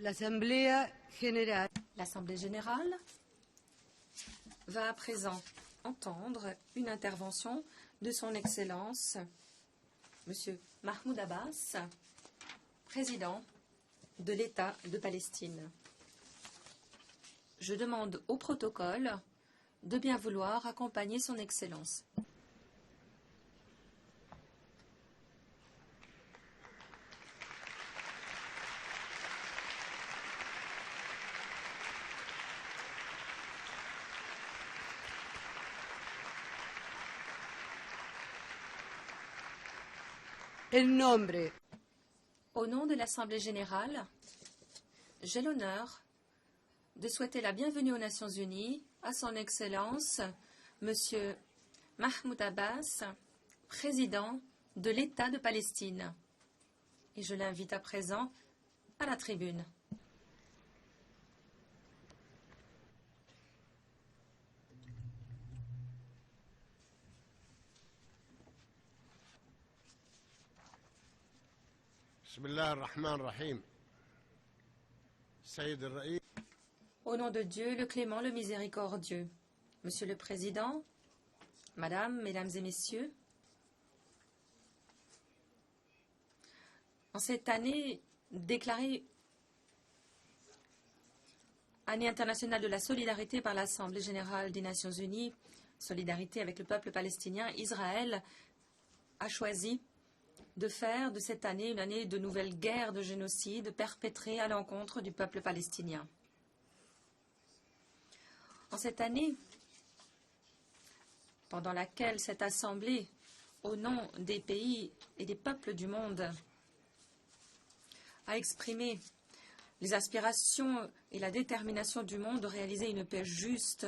L'Assemblée générale va à présent entendre une intervention de son Excellence, M. Mahmoud Abbas, président de l'État de Palestine. Je demande au protocole de bien vouloir accompagner son Excellence. Au nom de l'Assemblée générale, j'ai l'honneur de souhaiter la bienvenue aux Nations unies à son Excellence, M. Mahmoud Abbas, président de l'État de Palestine. Et je l'invite à présent à la tribune. Au nom de Dieu, le clément, le miséricordieux. Monsieur le Président, Madame, Mesdames et Messieurs, en cette année déclarée Année internationale de la solidarité par l'Assemblée générale des Nations unies, solidarité avec le peuple palestinien, Israël a choisi de faire de cette année une année de nouvelles guerres de génocide perpétrées à l'encontre du peuple palestinien. En cette année, pendant laquelle cette Assemblée, au nom des pays et des peuples du monde, a exprimé les aspirations et la détermination du monde de réaliser une paix juste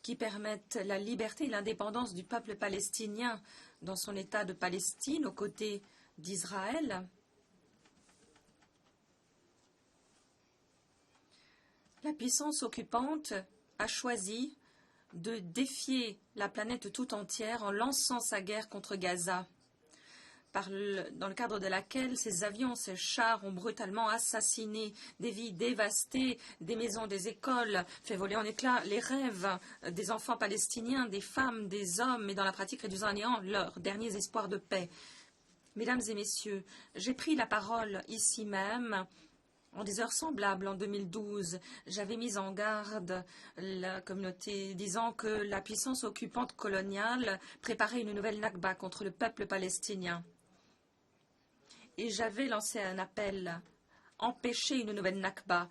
qui permette la liberté et l'indépendance du peuple palestinien dans son État de Palestine aux côtés d'Israël, la puissance occupante a choisi de défier la planète tout entière en lançant sa guerre contre Gaza, dans le cadre de laquelle ses avions, ses chars ont brutalement assassiné des vies dévastées, des maisons, des écoles, fait voler en éclats les rêves des enfants palestiniens, des femmes, des hommes, et dans la pratique réduisant à néant leurs derniers espoirs de paix. Mesdames et messieurs, j'ai pris la parole ici même en des heures semblables en 2012. J'avais mis en garde la communauté disant que la puissance occupante coloniale préparait une nouvelle Nakba contre le peuple palestinien. Et j'avais lancé un appel, empêcher une nouvelle Nakba,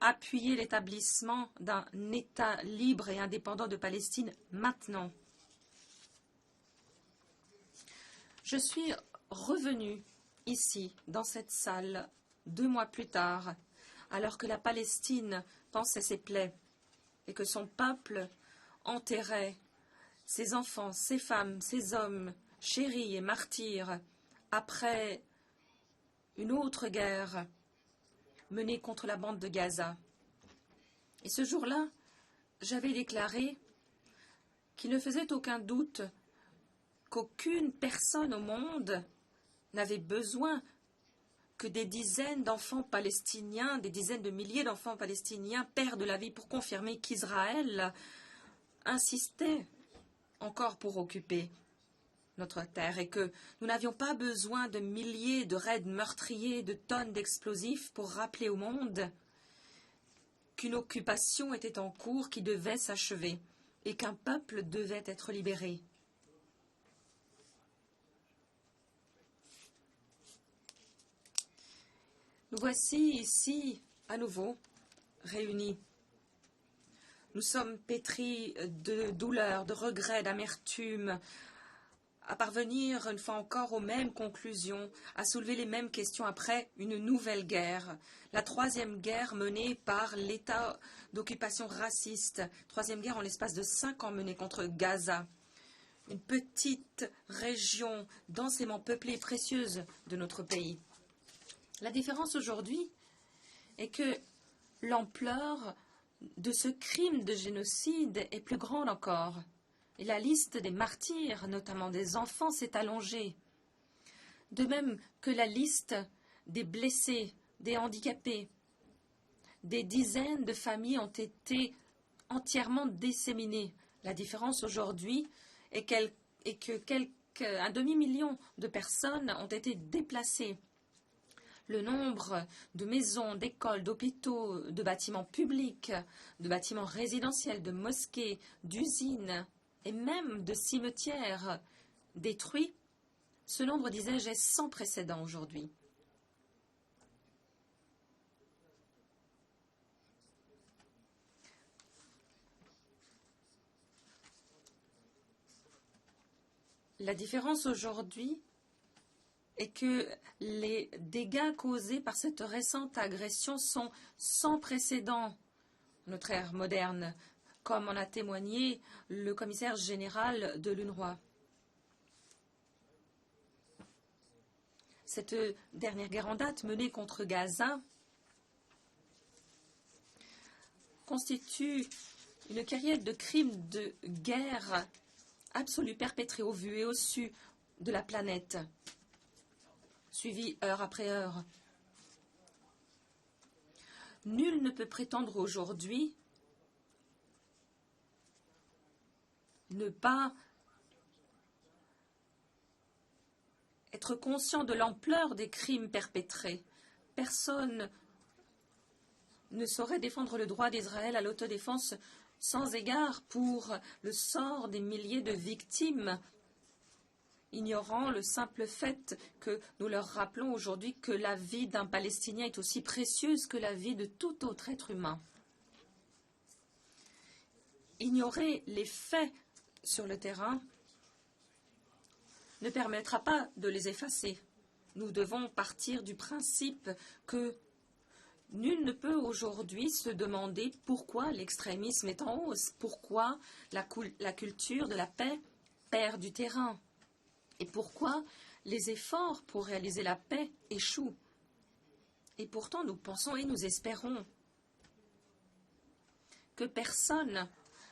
appuyer l'établissement d'un État libre et indépendant de Palestine maintenant. Je suis revenu ici, dans cette salle, 2 mois plus tard, alors que la Palestine pansait ses plaies et que son peuple enterrait ses enfants, ses femmes, ses hommes, chéris et martyrs, après une autre guerre menée contre la bande de Gaza. Et ce jour-là, j'avais déclaré qu'il ne faisait aucun doute qu'aucune personne au monde n'avait besoin que des dizaines d'enfants palestiniens, des dizaines de milliers d'enfants palestiniens perdent la vie pour confirmer qu'Israël insistait encore pour occuper notre terre et que nous n'avions pas besoin de milliers de raids meurtriers, de tonnes d'explosifs pour rappeler au monde qu'une occupation était en cours qui devait s'achever et qu'un peuple devait être libéré. Nous voici ici à nouveau réunis. Nous sommes pétris de douleur, de regrets, d'amertume, à parvenir une fois encore aux mêmes conclusions, à soulever les mêmes questions après une nouvelle guerre. La 3e guerre menée par l'État d'occupation raciste. 3e guerre en l'espace de 5 ans menée contre Gaza. Une petite région densément peuplée et précieuse de notre pays. La différence aujourd'hui est que l'ampleur de ce crime de génocide est plus grande encore. Et la liste des martyrs, notamment des enfants, s'est allongée. De même que la liste des blessés, des handicapés, des dizaines de familles ont été entièrement disséminées. La différence aujourd'hui est qu'un demi-million de personnes ont été déplacées. Le nombre de maisons, d'écoles, d'hôpitaux, de bâtiments publics, de bâtiments résidentiels, de mosquées, d'usines et même de cimetières détruits, ce nombre, disais-je, est sans précédent aujourd'hui. La différence aujourd'hui est que les dégâts causés par cette récente agression sont sans précédent dans notre ère moderne, comme en a témoigné le commissaire général de l'UNRWA. Cette dernière guerre en date menée contre Gaza constitue une carrière de crimes de guerre absolus perpétrés au vu et au su de la planète, suivis heure après heure. Nul ne peut prétendre aujourd'hui ne pas être conscient de l'ampleur des crimes perpétrés. Personne ne saurait défendre le droit d'Israël à l'autodéfense sans égard pour le sort des milliers de victimes, ignorant le simple fait que nous leur rappelons aujourd'hui que la vie d'un Palestinien est aussi précieuse que la vie de tout autre être humain. Ignorer les faits sur le terrain ne permettra pas de les effacer. Nous devons partir du principe que nul ne peut aujourd'hui se demander pourquoi l'extrémisme est en hausse, pourquoi la culture de la paix perd du terrain et pourquoi les efforts pour réaliser la paix échouent. Et pourtant, nous pensons et nous espérons que personne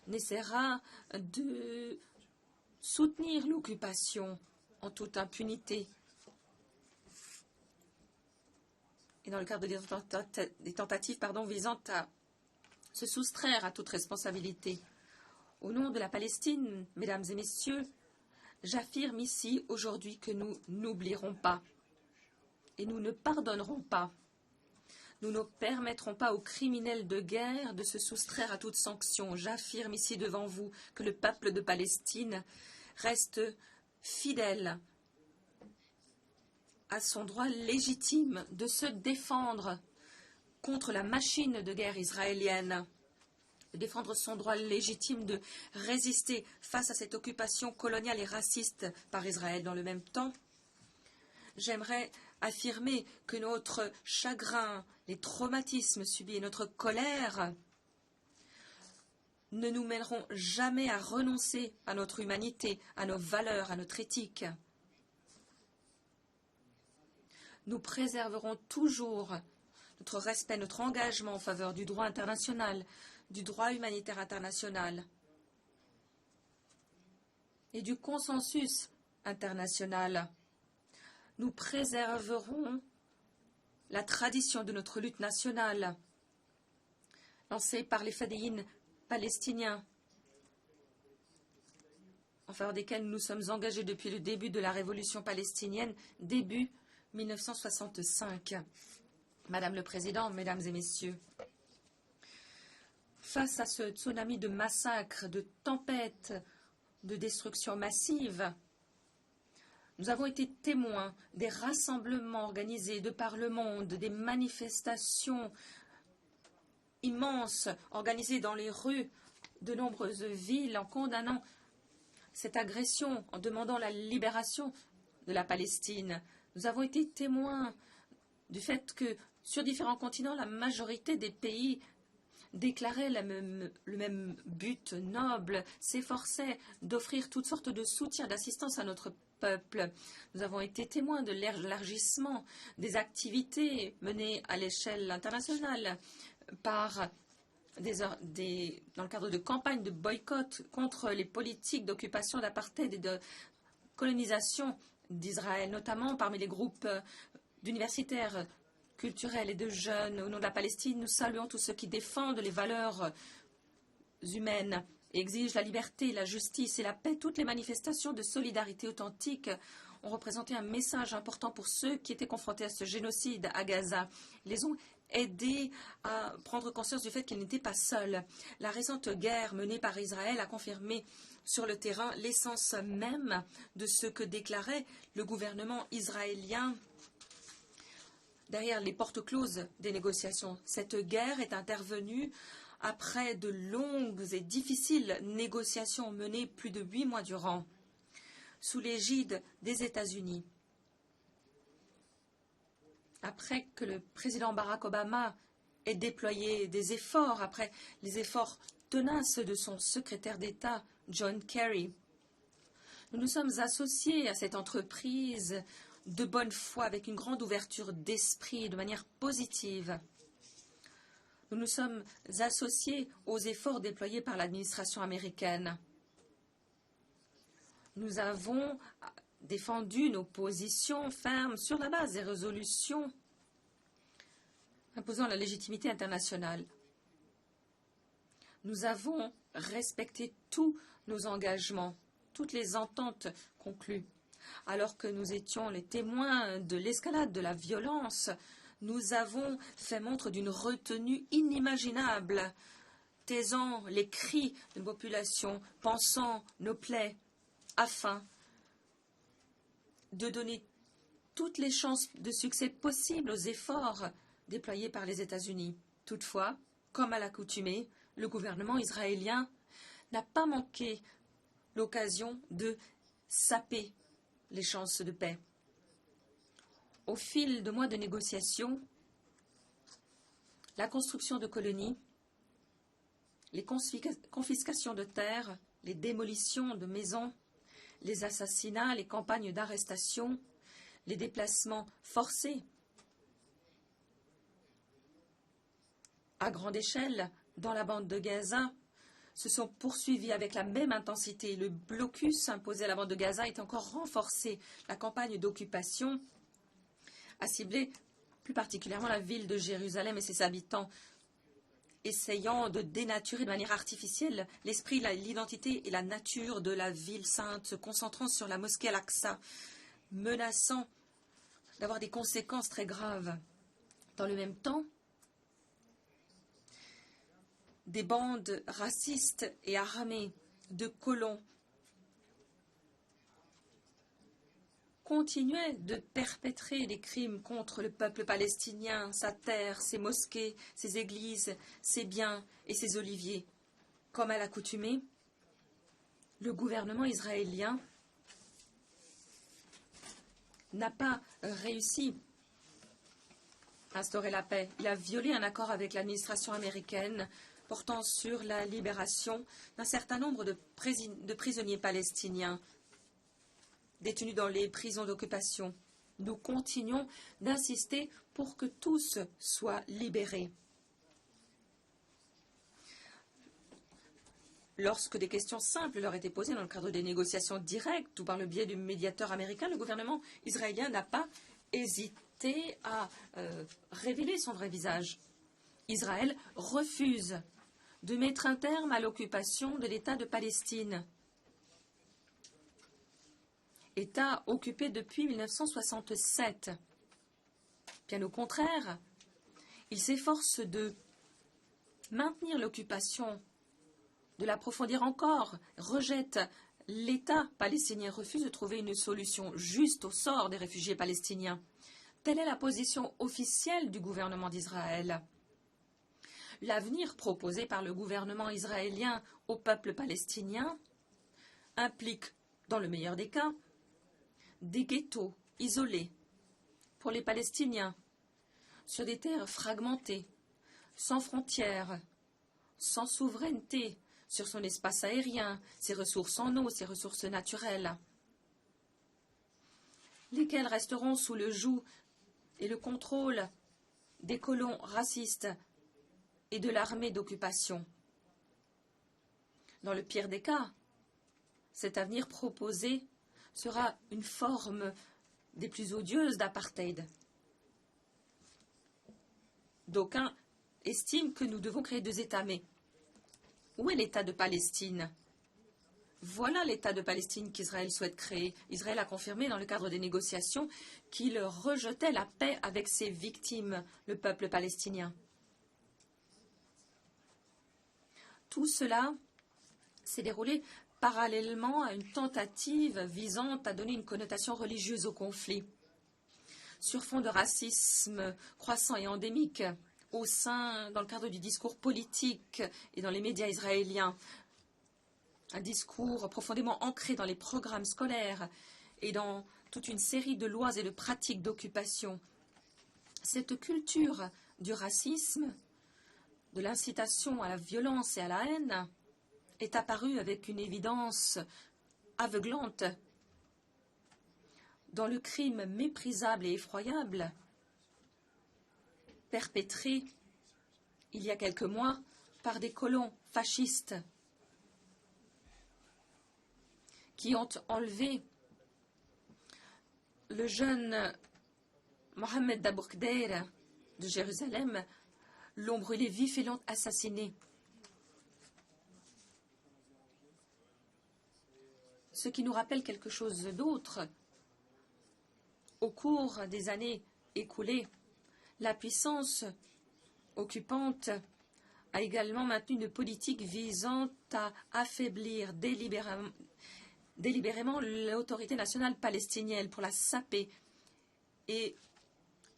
n'essaiera de soutenir l'occupation en toute impunité. Et dans le cadre des tentatives visant à se soustraire à toute responsabilité. Au nom de la Palestine, mesdames et messieurs, j'affirme ici aujourd'hui que nous n'oublierons pas et nous ne pardonnerons pas. Nous ne permettrons pas aux criminels de guerre de se soustraire à toute sanction. J'affirme ici devant vous que le peuple de Palestine reste fidèle à son droit légitime de se défendre contre la machine de guerre israélienne, de défendre son droit légitime de résister face à cette occupation coloniale et raciste par Israël. Dans le même temps, j'aimerais affirmer que notre chagrin, les traumatismes subis et notre colère ne nous mèneront jamais à renoncer à notre humanité, à nos valeurs, à notre éthique. Nous préserverons toujours notre respect, notre engagement en faveur du droit international, du droit humanitaire international et du consensus international. Nous préserverons la tradition de notre lutte nationale, lancée par les fadéïnes palestiniens, en faveur desquels nous nous sommes engagés depuis le début de la révolution palestinienne, début 1965. Madame le Président, Mesdames et Messieurs, face à ce tsunami de massacres, de tempêtes, de destruction massive, nous avons été témoins des rassemblements organisés de par le monde, des manifestations immenses organisées dans les rues de nombreuses villes en condamnant cette agression, en demandant la libération de la Palestine. Nous avons été témoins du fait que sur différents continents, la majorité des pays déclaraient le même but noble, s'efforçaient d'offrir toutes sortes de soutien, d'assistance à notre peuple. Nous avons été témoins de l'élargissement des activités menées à l'échelle internationale dans le cadre de campagnes de boycott contre les politiques d'occupation, d'apartheid et de colonisation d'Israël, notamment parmi les groupes d'universitaires culturels et de jeunes. Au nom de la Palestine, nous saluons tous ceux qui défendent les valeurs humaines et exigent la liberté, la justice et la paix. Toutes les manifestations de solidarité authentique ont représenté un message important pour ceux qui étaient confrontés à ce génocide à Gaza. Ils les ont aidés à prendre conscience du fait qu'ils n'étaient pas seuls. La récente guerre menée par Israël a confirmé sur le terrain l'essence même de ce que déclarait le gouvernement israélien derrière les portes closes des négociations. Cette guerre est intervenue après de longues et difficiles négociations menées plus de 8 mois durant, sous l'égide des États-Unis. Après que le président Barack Obama ait déployé des efforts, après les efforts tenaces de son secrétaire d'État, John Kerry, nous nous sommes associés à cette entreprise de bonne foi, avec une grande ouverture d'esprit, de manière positive. Nous nous sommes associés aux efforts déployés par l'administration américaine. Nous avons défendu nos positions fermes sur la base des résolutions imposant la légitimité internationale. Nous avons respecté tous nos engagements, toutes les ententes conclues. Alors que nous étions les témoins de l'escalade de la violence, nous avons fait montre d'une retenue inimaginable, taisant les cris de population, pansant nos plaies, afin de donner toutes les chances de succès possibles aux efforts déployés par les États-Unis. Toutefois, comme à l'accoutumée, le gouvernement israélien n'a pas manqué l'occasion de saper les chances de paix. Au fil de mois de négociations, la construction de colonies, les confiscations de terres, les démolitions de maisons, les assassinats, les campagnes d'arrestation, les déplacements forcés à grande échelle dans la bande de Gaza se sont poursuivis avec la même intensité. Le blocus imposé à la bande de Gaza est encore renforcé. La campagne d'occupation a ciblé plus particulièrement la ville de Jérusalem et ses habitants, essayant de dénaturer de manière artificielle l'esprit, l'identité et la nature de la ville sainte, se concentrant sur la mosquée Al-Aqsa, menaçant d'avoir des conséquences très graves. Dans le même temps, des bandes racistes et armées de colons continuaient de perpétrer des crimes contre le peuple palestinien, sa terre, ses mosquées, ses églises, ses biens et ses oliviers. Comme à l'accoutumée, le gouvernement israélien n'a pas réussi à instaurer la paix. Il a violé un accord avec l'administration américaine portant sur la libération d'un certain nombre de prisonniers palestiniens détenus dans les prisons d'occupation. Nous continuons d'insister pour que tous soient libérés. Lorsque des questions simples leur étaient posées dans le cadre des négociations directes ou par le biais du médiateur américain, le gouvernement israélien n'a pas hésité à révéler son vrai visage. Israël refuse de mettre un terme à l'occupation de l'État de Palestine, État occupé depuis 1967. Bien au contraire, il s'efforce de maintenir l'occupation, de l'approfondir encore, rejette l'État palestinien, refuse de trouver une solution juste au sort des réfugiés palestiniens. Telle est la position officielle du gouvernement d'Israël. L'avenir proposé par le gouvernement israélien au peuple palestinien implique, dans le meilleur des cas, des ghettos isolés pour les Palestiniens, sur des terres fragmentées, sans frontières, sans souveraineté sur son espace aérien, ses ressources en eau, ses ressources naturelles, lesquelles resteront sous le joug et le contrôle des colons racistes et de l'armée d'occupation. Dans le pire des cas, cet avenir proposé sera une forme des plus odieuses d'apartheid. D'aucuns estiment que nous devons créer 2 États. Mais où est l'État de Palestine? Voilà l'État de Palestine qu'Israël souhaite créer. Israël a confirmé dans le cadre des négociations qu'il rejetait la paix avec ses victimes, le peuple palestinien. Tout cela s'est déroulé parallèlement à une tentative visant à donner une connotation religieuse au conflit, sur fond de racisme croissant et endémique dans le cadre du discours politique et dans les médias israéliens. Un discours profondément ancré dans les programmes scolaires et dans toute une série de lois et de pratiques d'occupation. Cette culture du racisme, de l'incitation à la violence et à la haine, est apparue avec une évidence aveuglante dans le crime méprisable et effroyable perpétré il y a quelques mois par des colons fascistes qui ont enlevé le jeune Mohamed Daboukdeir de Jérusalem, l'ont brûlé vif et l'ont assassiné. Ce qui nous rappelle quelque chose d'autre. Au cours des années écoulées, la puissance occupante a également maintenu une politique visant à affaiblir délibérément l'autorité nationale palestinienne pour la saper et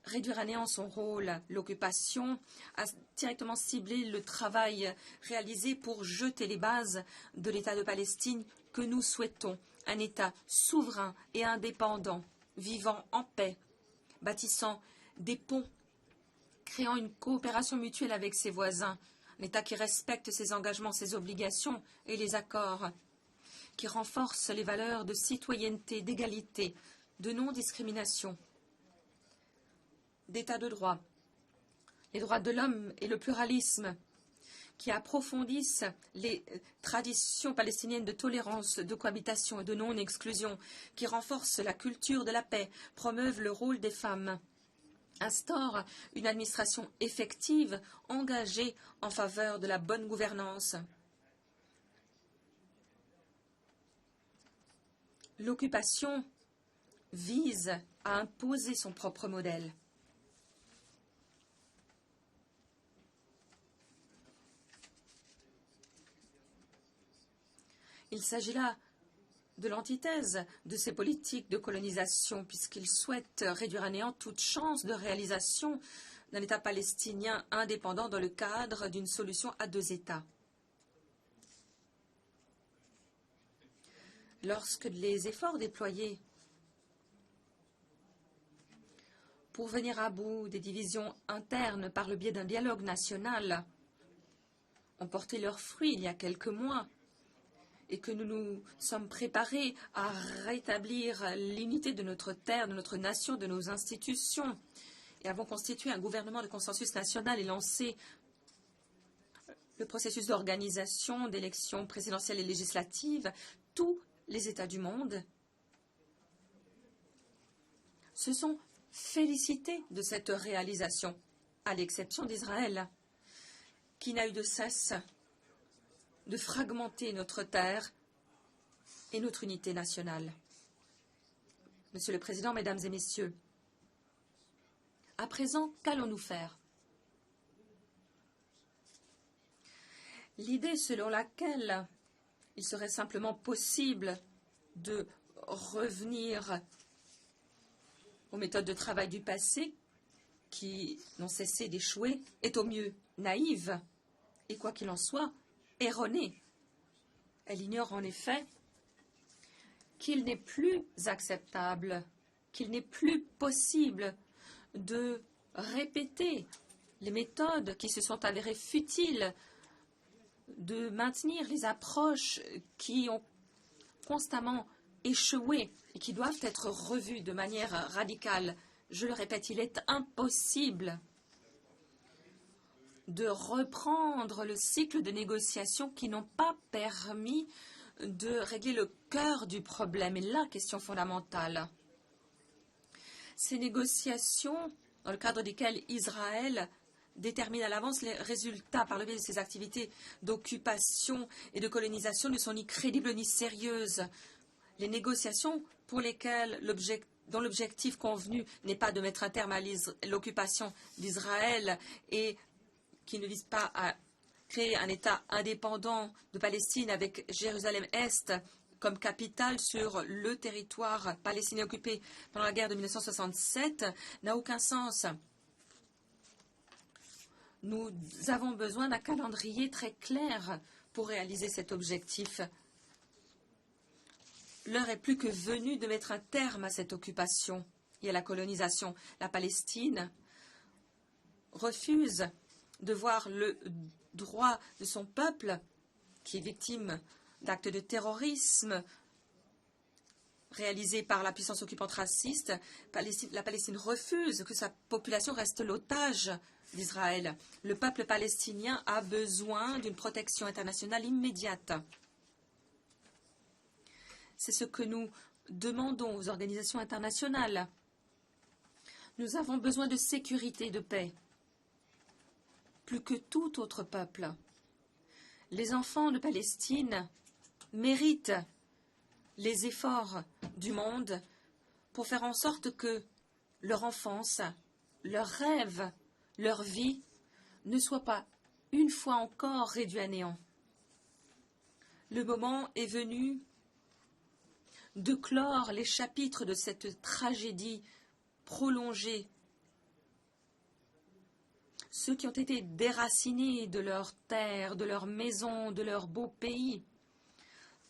réduire à néant son rôle. L'occupation a directement ciblé le travail réalisé pour jeter les bases de l'État de Palestine que nous souhaitons, un État souverain et indépendant, vivant en paix, bâtissant des ponts, créant une coopération mutuelle avec ses voisins, un État qui respecte ses engagements, ses obligations et les accords, qui renforce les valeurs de citoyenneté, d'égalité, de non-discrimination, d'état de droit, les droits de l'homme et le pluralisme, qui approfondissent les traditions palestiniennes de tolérance, de cohabitation et de non-exclusion, qui renforcent la culture de la paix, promeuvent le rôle des femmes, instaurent une administration effective, engagée en faveur de la bonne gouvernance. L'occupation vise à imposer son propre modèle. Il s'agit là de l'antithèse de ces politiques de colonisation, puisqu'ils souhaitent réduire à néant toute chance de réalisation d'un État palestinien indépendant dans le cadre d'une solution à 2 États. Lorsque les efforts déployés pour venir à bout des divisions internes par le biais d'un dialogue national ont porté leurs fruits il y a quelques mois, et que nous nous sommes préparés à rétablir l'unité de notre terre, de notre nation, de nos institutions, et avons constitué un gouvernement de consensus national et lancé le processus d'organisation d'élections présidentielles et législatives, tous les États du monde se sont félicités de cette réalisation, à l'exception d'Israël, qui n'a eu de cesse de fragmenter notre terre et notre unité nationale. Monsieur le Président, Mesdames et Messieurs, à présent, qu'allons-nous faire? L'idée selon laquelle il serait simplement possible de revenir aux méthodes de travail du passé qui n'ont cessé d'échouer est au mieux naïve et, quoi qu'il en soit, erronée. Elle ignore en effet qu'il n'est plus acceptable, qu'il n'est plus possible de répéter les méthodes qui se sont avérées futiles, de maintenir les approches qui ont constamment échoué et qui doivent être revues de manière radicale. Je le répète, il est impossible de reprendre le cycle de négociations qui n'ont pas permis de régler le cœur du problème et la question fondamentale. Ces négociations, dans le cadre desquelles Israël détermine à l'avance les résultats par le biais de ces activités d'occupation et de colonisation ne sont ni crédibles ni sérieuses. Les négociations pour lesquelles dont l'objectif convenu n'est pas de mettre un terme à l'occupation d'Israël et qui ne vise pas à créer un État indépendant de Palestine avec Jérusalem-Est comme capitale sur le territoire palestinien occupé pendant la guerre de 1967, n'a aucun sens. Nous avons besoin d'un calendrier très clair pour réaliser cet objectif. L'heure est plus que venue de mettre un terme à cette occupation et à la colonisation. La Palestine refuse de voir le droit de son peuple, qui est victime d'actes de terrorisme réalisés par la puissance occupante raciste. La Palestine refuse que sa population reste l'otage d'Israël. Le peuple palestinien a besoin d'une protection internationale immédiate. C'est ce que nous demandons aux organisations internationales. Nous avons besoin de sécurité et de paix, plus que tout autre peuple. Les enfants de Palestine méritent les efforts du monde pour faire en sorte que leur enfance, leurs rêves, leur vie ne soient pas une fois encore réduits à néant. Le moment est venu de clore les chapitres de cette tragédie prolongée. Ceux qui ont été déracinés de leurs terres, de leurs maisons, de leur beau pays,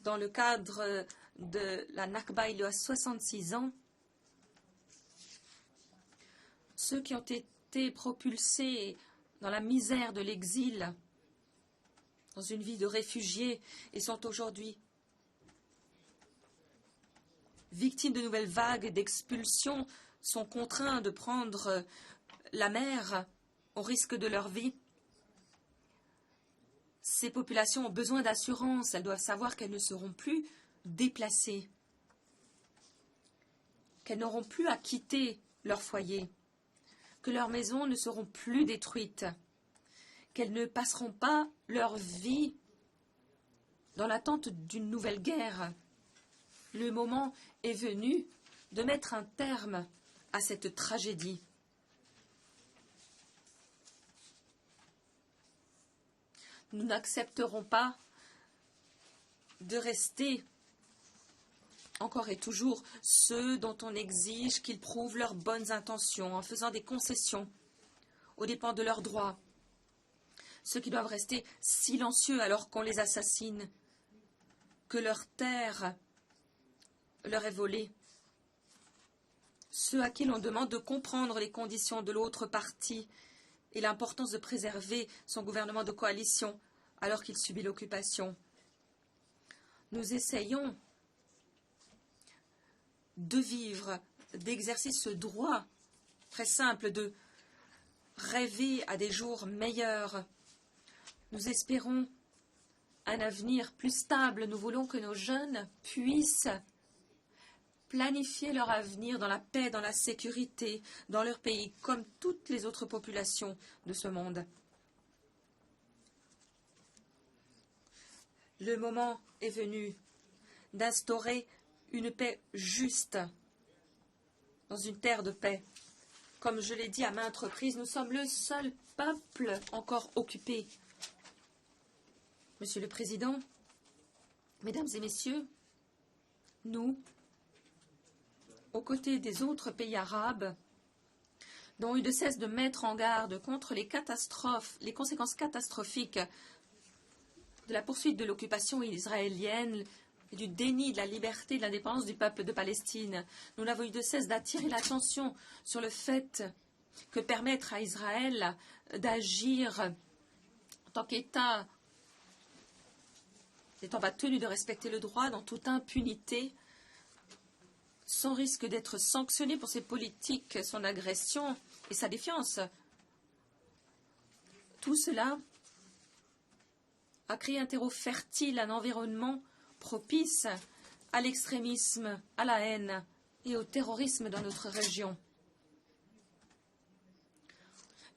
dans le cadre de la Nakba il y a 66 ans, ceux qui ont été propulsés dans la misère de l'exil, dans une vie de réfugiés, et sont aujourd'hui victimes de nouvelles vagues d'expulsion, sont contraints de prendre la mer au risque de leur vie. Ces populations ont besoin d'assurance. Elles doivent savoir qu'elles ne seront plus déplacées, qu'elles n'auront plus à quitter leur foyer, que leurs maisons ne seront plus détruites, qu'elles ne passeront pas leur vie dans l'attente d'une nouvelle guerre. Le moment est venu de mettre un terme à cette tragédie. Nous n'accepterons pas de rester encore et toujours ceux dont on exige qu'ils prouvent leurs bonnes intentions en faisant des concessions aux dépens de leurs droits. Ceux qui doivent rester silencieux alors qu'on les assassine, que leur terre leur est volée. Ceux à qui l'on demande de comprendre les conditions de l'autre partie et l'importance de préserver son gouvernement de coalition alors qu'il subit l'occupation. Nous essayons de vivre, d'exercer ce droit très simple de rêver à des jours meilleurs. Nous espérons un avenir plus stable. Nous voulons que nos jeunes puissent planifier leur avenir dans la paix, dans la sécurité, dans leur pays, comme toutes les autres populations de ce monde. Le moment est venu d'instaurer une paix juste dans une terre de paix. Comme je l'ai dit à maintes reprises, nous sommes le seul peuple encore occupé. Monsieur le Président, Mesdames et Messieurs, nous, aux côtés des autres pays arabes, n'ont eu de cesse de mettre en garde contre les catastrophes, les conséquences catastrophiques de la poursuite de l'occupation israélienne et du déni de la liberté et de l'indépendance du peuple de Palestine. Nous n'avons eu de cesse d'attirer l'attention sur le fait que permettre à Israël d'agir en tant qu'État n'étant pas tenu de respecter le droit dans toute impunité, sans risque d'être sanctionné pour ses politiques, son agression et sa défiance. Tout cela a créé un terreau fertile, un environnement propice à l'extrémisme, à la haine et au terrorisme dans notre région.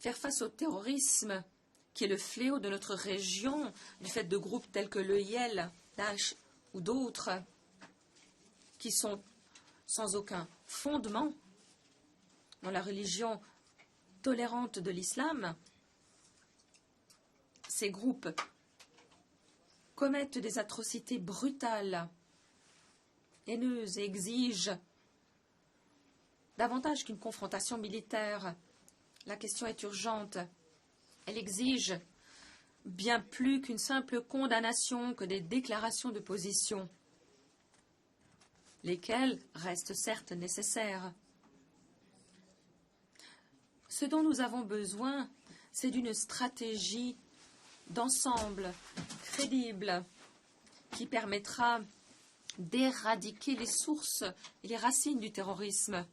faire face au terrorisme, qui est le fléau de notre région, du fait de groupes tels que le IEL, Daesh ou d'autres, qui sont sans aucun fondement dans la religion tolérante de l'islam. Ces groupes commettent des atrocités brutales, haineuses et exigent davantage qu'une confrontation militaire. La question est urgente. Elle exige bien plus qu'une simple condamnation, que des déclarations de position, lesquelles restent certes nécessaires. Ce dont nous avons besoin, c'est d'une stratégie d'ensemble crédible qui permettra d'éradiquer les sources et les racines du terrorisme.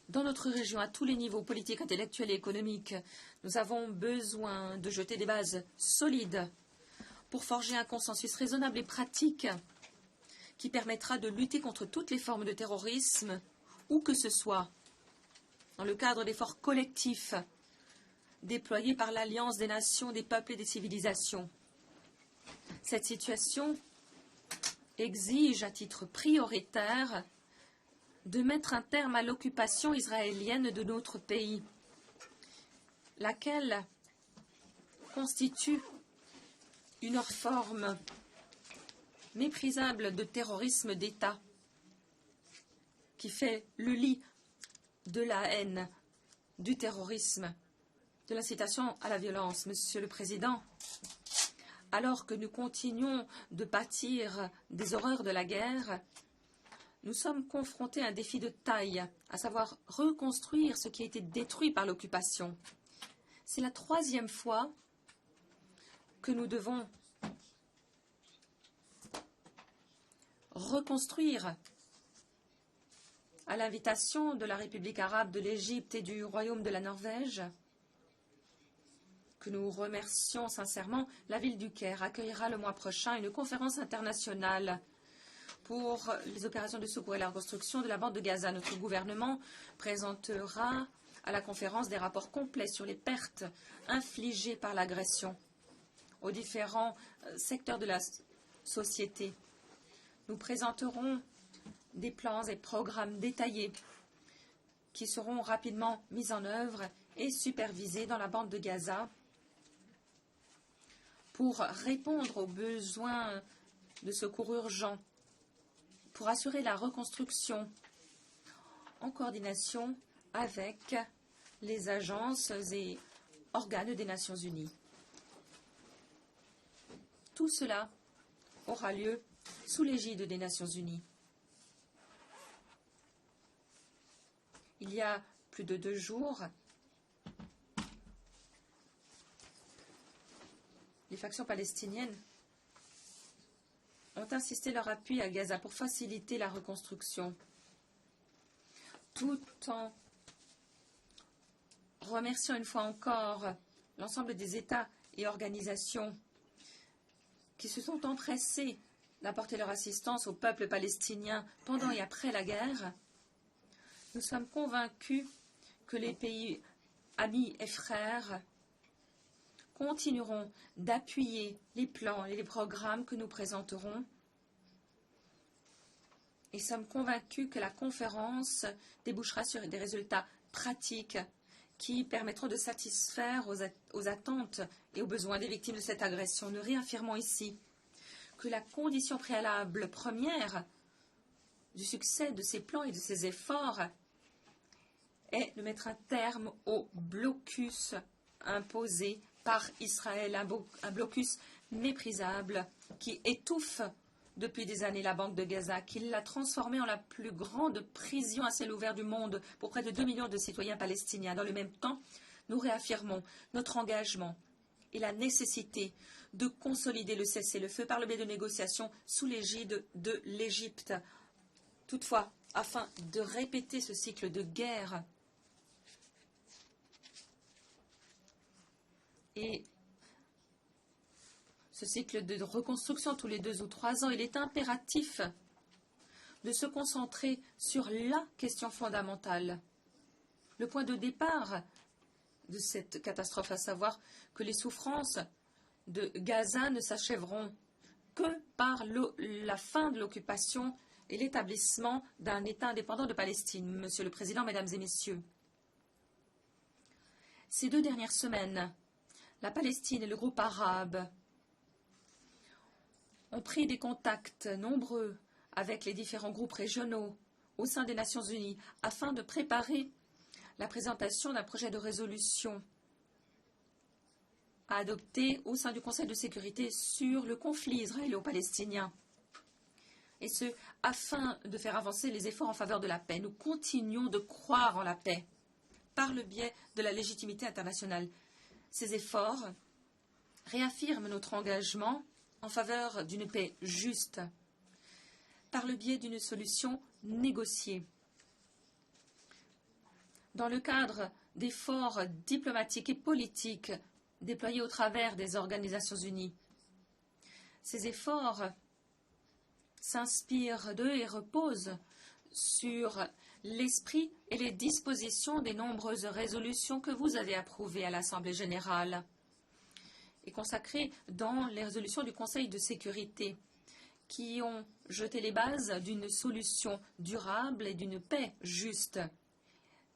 Dans notre région, à tous les niveaux politiques, intellectuels et économiques, nous avons besoin de jeter des bases solides pour forger un consensus raisonnable et pratique qui permettra de lutter contre toutes les formes de terrorisme, où que ce soit, dans le cadre d'efforts collectifs déployés par l'Alliance des nations, des peuples et des civilisations. Cette situation exige à titre prioritaire de mettre un terme à l'occupation israélienne de notre pays, laquelle constitue une forme méprisable de terrorisme d'État qui fait le lit de la haine, du terrorisme, de l'incitation à la violence. Monsieur le Président, alors que nous continuons de pâtir des horreurs de la guerre, nous sommes confrontés à un défi de taille, à savoir reconstruire ce qui a été détruit par l'occupation. C'est la troisième fois que nous devons reconstruire à l'invitation de la République arabe de l'Égypte et du Royaume de la Norvège, que nous remercions sincèrement. La ville du Caire accueillera le mois prochain une conférence internationale pour les opérations de secours et la reconstruction de la bande de Gaza. Notre gouvernement présentera à la conférence des rapports complets sur les pertes infligées par l'agression aux différents secteurs de la société. Nous présenterons des plans et programmes détaillés qui seront rapidement mis en œuvre et supervisés dans la bande de Gaza pour répondre aux besoins de secours urgents, pour assurer la reconstruction en coordination avec les agences et organes des Nations Unies. Tout cela aura lieu sous l'égide des Nations Unies. Il y a plus de 2 jours, les factions palestiniennes ont insisté leur appui à Gaza pour faciliter la reconstruction, tout en remerciant une fois encore l'ensemble des États et organisations qui se sont empressés d'apporter leur assistance au peuple palestinien pendant et après la guerre. Nous sommes convaincus que les pays amis et frères continueront d'appuyer les plans et les programmes que nous présenterons. Et sommes convaincus que la conférence débouchera sur des résultats pratiques qui permettront de satisfaire aux attentes et aux besoins des victimes de cette agression. Nous réaffirmons ici que la condition préalable première du succès de ces plans et de ces efforts est de mettre un terme au blocus imposé par Israël, un blocus méprisable qui étouffe depuis des années la bande de Gaza, qui l'a transformée en la plus grande prison à ciel ouvert du monde pour près de 2 millions de citoyens palestiniens. Dans le même temps, nous réaffirmons notre engagement et la nécessité de consolider le cessez-le-feu par le biais de négociations sous l'égide de l'Égypte. Toutefois, afin de répéter ce cycle de guerre et ce cycle de reconstruction tous les 2 ou 3 ans, il est impératif de se concentrer sur la question fondamentale. le point de départ de cette catastrophe, à savoir que les souffrances de Gaza ne s'achèveront que par la fin de l'occupation et l'établissement d'un État indépendant de Palestine. Monsieur le Président, Mesdames et Messieurs, ces 2 dernières semaines, la Palestine et le groupe arabe ont pris des contacts nombreux avec les différents groupes régionaux au sein des Nations Unies afin de préparer la présentation d'un projet de résolution à adopter au sein du Conseil de sécurité sur le conflit israélo-palestinien. Et ce, afin de faire avancer les efforts en faveur de la paix. Nous continuons de croire en la paix par le biais de la légitimité internationale. Ces efforts réaffirment notre engagement en faveur d'une paix juste par le biais d'une solution négociée. Dans le cadre d'efforts diplomatiques et politiques déployés au travers des Organisations unies. Ces efforts s'inspirent d'eux et reposent sur l'esprit et les dispositions des nombreuses résolutions que vous avez approuvées à l'Assemblée générale et consacrées dans les résolutions du Conseil de sécurité qui ont jeté les bases d'une solution durable et d'une paix juste.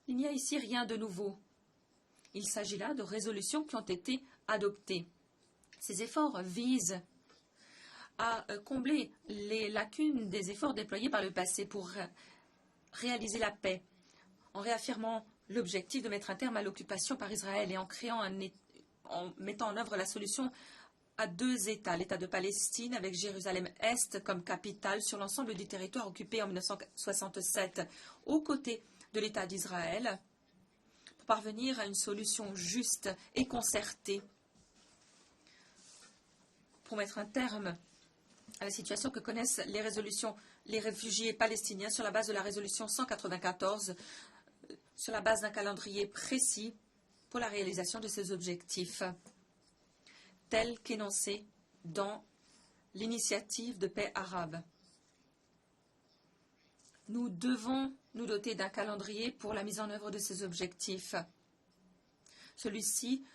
Il n'y a ici rien de nouveau. Il s'agit là de résolutions qui ont été adoptées. Ces efforts visent à combler les lacunes des efforts déployés par le passé pour réaliser la paix, en réaffirmant l'objectif de mettre un terme à l'occupation par Israël et en mettant en œuvre la solution à 2 États, l'État de Palestine avec Jérusalem-Est comme capitale sur l'ensemble du territoire occupé en 1967, aux côtés de l'État d'Israël, pour parvenir à une solution juste et concertée pour mettre un terme à la situation que connaissent les réfugiés palestiniens sur la base de la résolution 194, sur la base d'un calendrier précis pour la réalisation de ces objectifs, tels qu'énoncés dans l'initiative de paix arabe. Nous devons nous doter d'un calendrier pour la mise en œuvre de ces objectifs. Celui-ci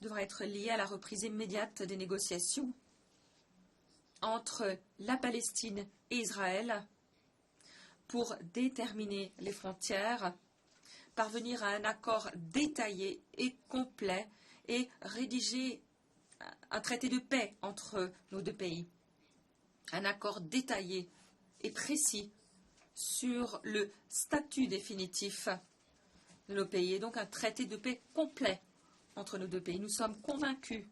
devra être lié à la reprise immédiate des négociations entre la Palestine et Israël pour déterminer les frontières, parvenir à un accord détaillé et complet et rédiger un traité de paix entre nos 2 pays. Un accord détaillé et précis sur le statut définitif de nos pays et donc un traité de paix complet entre nos 2 pays. Nous sommes convaincus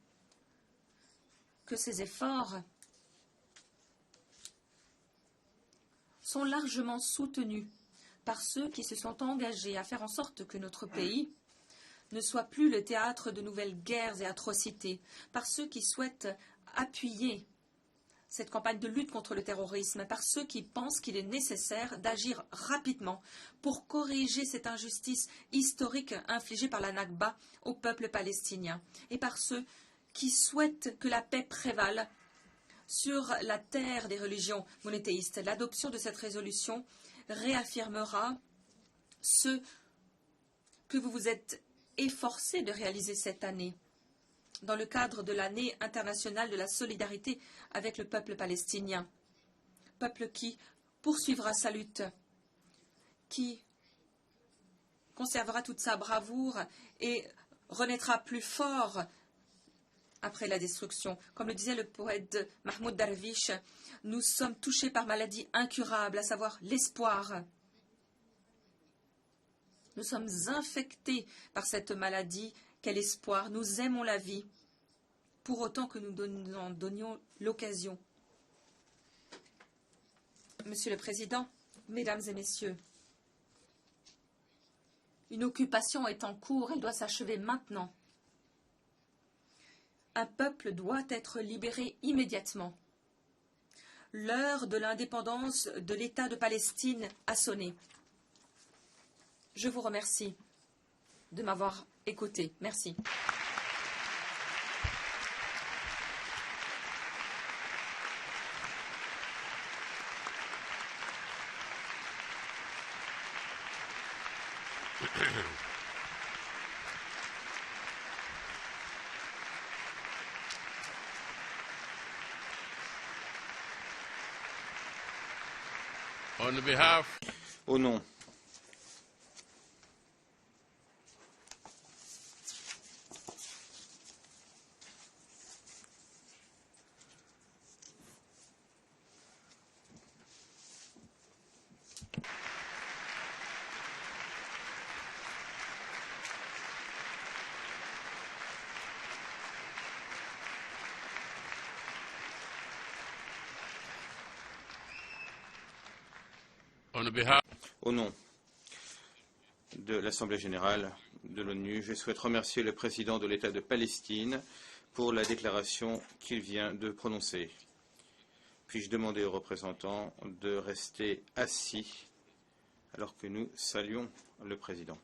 que ces efforts sont largement soutenus par ceux qui se sont engagés à faire en sorte que notre pays ne soit plus le théâtre de nouvelles guerres et atrocités, par ceux qui souhaitent appuyer cette campagne de lutte contre le terrorisme, par ceux qui pensent qu'il est nécessaire d'agir rapidement pour corriger cette injustice historique infligée par la Nakba au peuple palestinien, et par ceux qui souhaitent que la paix prévale sur la terre des religions monothéistes. L'adoption de cette résolution réaffirmera ce que vous vous êtes efforcés de réaliser cette année, dans le cadre de l'année internationale de la solidarité avec le peuple palestinien. Peuple qui poursuivra sa lutte, qui conservera toute sa bravoure et renaîtra plus fort après la destruction. Comme le disait le poète Mahmoud Darwish, nous sommes touchés par maladie incurable, à savoir l'espoir. Nous sommes infectés par cette maladie qu'est l'espoir. Nous aimons la vie, pour autant que nous en donnions l'occasion. Monsieur le Président, Mesdames et Messieurs, une occupation est en cours, elle doit s'achever maintenant. Un peuple doit être libéré immédiatement. L'heure de l'indépendance de l'État de Palestine a sonné. Je vous remercie de m'avoir écouté. Merci. On behalf Au nom on behalf Au nom de l'Assemblée générale de l'ONU, je souhaite remercier le président de l'État de Palestine pour la déclaration qu'il vient de prononcer. Puis-je demander aux représentants de rester assis alors que nous saluons le président.